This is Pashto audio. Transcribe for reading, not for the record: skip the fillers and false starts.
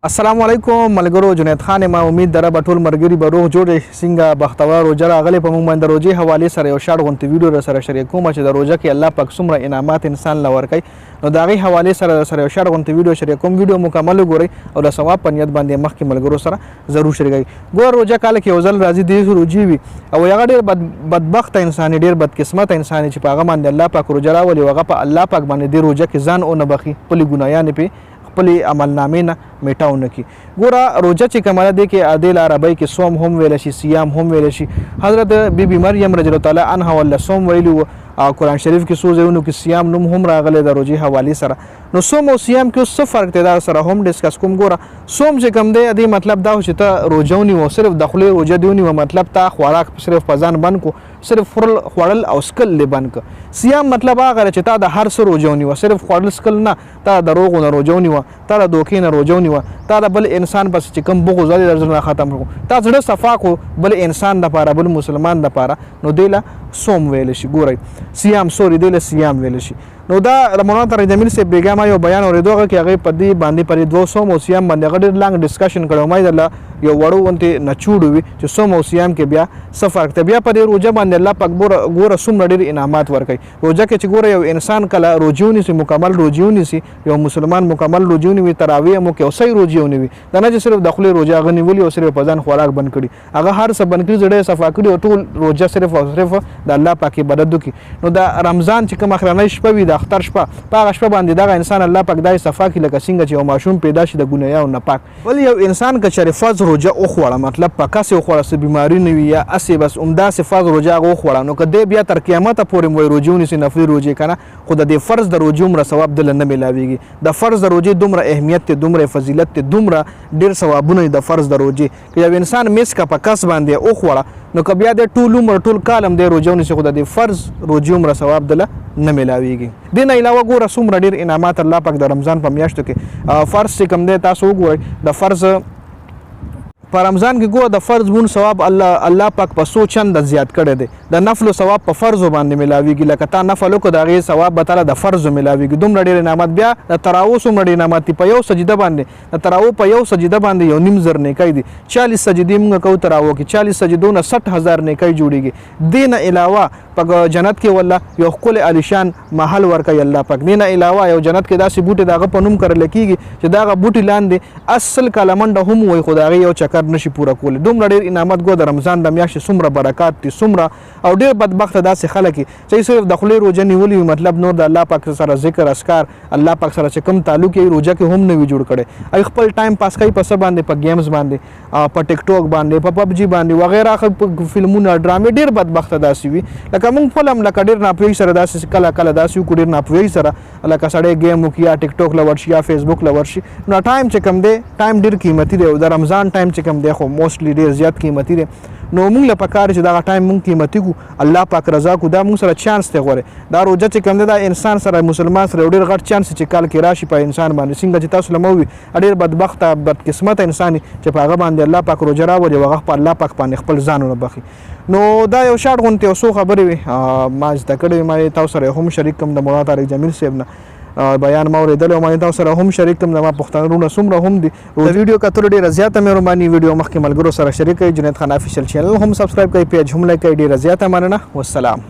السلام علیکم ملګرو. جنید خان ما امید دره بټول مرګري به روغ جوړ څنګه بختور روزه راغلی په موږ باندې روزي حواله سره یو شارټ غونټ ویډیو را سره شریک کوم چې د روزه کې الله پاک څومره انعامات انسان لور کوي نو دا غي حواله سره یو شارټ غونټ ویډیو شریک کوم. ویډیو مکمل وګورئ او د ثواب په نیت باندې مخکې ملګرو سره ضرور شریکئ. ګور روزه کال کې وزل راځي د روزي وي او هغه ډیر بدبخت انسان ډیر بدقسمت انسان چې په هغه باندې الله پاک روزه راولي هغه په الله پاک باندې د روزه کې ځان او نه بخي خپل ګنايان په خپل عملنامې نه میټاونه کی. ګوره روزه چې کومه ده کې عادل عربی کې صوم هم ویل شي صيام هم ویل شي. حضرت بیبي مریم رضی الله تعالی عنها ول صوم ویلو او قرآن شریف کې سو ځایونو کې صيام نوم هم راغلی د روزي حواله سره. نو صوم او صيام کې څه فرق دی دا سره هم ډیسکس کوم. ګوره صوم چې کوم دی د مطلب دا چې ته روزونی و صرف داخلي روزه دیونی و مطلب تا خوراک صرف پزان بند کو صرف خوړل او سکل لبن ک. صيام مطلب هغه چې تا د هر څه روزونی و صرف خوړل سکل نه تا د روغ نه روزونی و تا د دوکې نه روزونی و تا د بل انسان پس چې کوم بغض لري درځنه ختم کو تا زړه صفا کو بل انسان د پاره بل مسلمان د پاره نو دیله صوم ویل شي. ګورئ صيام سوري دیله صيام ویل شي. نو دا رمضان تر جمیل سے بیګا ما یو بیان اوریدوغه کې هغه په دې باندې پرې 200 او صيام باندې غډ لانګ ډسکشن کړو. مې د یو وړو ونته نچوډ وي چې صوم او صيام کې بیا څه فرق ته بیا په دې روزه باندې الله پاک ګوره څومره ډېر انعامات ورکوي. روزه کې چې ګوره یو انسان کله روزيونی سي مکمل روزيونی سي یو مسلمان مکمل روزيونی وي تراویح مو کې او صحیح روزيونی وي دا نه چې صرف داخلي روزه غنی ولي او صرف په ځان خوراک بند کړي هغه هر څه بند کړي زړه صفا کړي او ټول روزه صرف او صرف د الله پاک عبادت وکړي. نو دا رمضان چې کوم اخرنۍ شپه وي د اختر شپه په هغه شپه باندې دا انسان الله پاک دای صفا کړي لکه څنګه چې یو ماشوم پیدا شي د ګنایا او نه پاک. ول یو انسان که شریفاز روزه او خوړه مطلب پکاسه او خوړه سه بیماری نه وي یا اسی بس عمده صفات روزه او خوړه نو کده بیا تر قیامت پورې وای روزونه سي نفلي روزه کنه خود د فرض د روزه عمر ثواب دل نه ملاويږي. د فرض د روزه دومره اهمیت ته دومره فضیلت ته دومره ډیر ثوابونه د فرض د روزه که یو انسان میس کا پکاس باندې او خوړه نو که بیا د ټول عمر ټول کالم د روزونه سي خود د فرض روزه عمر ثواب دل نه ملاويږي. دین علاوه ګوره څومره ډیر انعامات الله پاک د رمضان په میاشتو کې فرض چې کوم دی تاسو وګورئ د فرض په رمضان کې ګوره د فرض مون ثواب الله پاک په 100 چند زیات کړی دی. د نفل ثواب په فرض باندې ملاويږي لکه تا نفل کو د غي ثواب به تعالی د فرض ملاويږي. دومره ډیر انعامات بیا د تراویح څومره ډیر انعامات په یو سجده باندې د تراویح په یو سجده باندې یو نیم زر نیکای دي 40 سجدي موږ کو تراویح کې 40 سجدونه 60000 نیکای جوړيږي. دین علاوه په جنت کې والله یو خپل الیشان محل ورکړي الله پاک. دین علاوه یو جنت کې داسې بوټي دغه په نوم کړل کېږي چې دغه بوټي لاندې اصل کلمنده هم وي خدای یو چکر نشي پورا کول. دومره ډیر انعامات ګو د رمضان د میاشتې څومره برکات دي څومره او ډیر بدبخت داسې خلک چې صرف د خپل روزه نیولي مطلب نور د الله پاک سره ذکر اسکار الله پاک سره چې کوم تعلق یې روزه کې هم نه وي جوړ کړي ای خپل ټایم پاس کوي په سبا باندې په گیمز باندې په ټیک ټاک باندې په پبجی باندې وغیرہ فلمونه ډرامې ډیر بدبخت داسې وي لکه موږ فلم لکه ډیر ناپوهي سره داسې کله داسې کو ډیر ناپوهي سره لکه سړی گیم وکیا ټیک ټاک لور شي یا فیسبوک لور شي نو ټایم چې کم دی ټایم ډیر قیمتي دی د رمضان ټایم چې کم دی خو موستلی ډیر زیات قیمتي دی. نو موږ له پکار چې دا ټایم موږ قیمتي کو الله پاک رضا کو دا موږ سره چانس ته غوړي دا روزه چې کوم دا انسان سره مسلمان سره ډیر غټ چانس چې کال کې راشي په انسان باندې څنګه چې تاسو لموي ډیر بدبخت بدقسمت انسان چې په هغه باندې الله پاک روزه راوړي هغه په الله پاک باندې خپل ځانونه بخي. نو دا یو شارټ غونټه اوسو خبرې وي ما زده کړې ما تاسو سره هم شریک کوم د مولانا طارق جمیل صاحب نه بیان ما اوریدل او ما تاسو سره هم شریک کوم د ما پښتنونو څومره هم دي د ویډیو کتل ډیره زیاته مهرباني ویډیو مخکې ملګرو سره شریک کړئ. جنید خان افیشل چینل هم سبسکرایب کړئ پیج هم لایک کړئ ډیره زیاته مننه والسلام.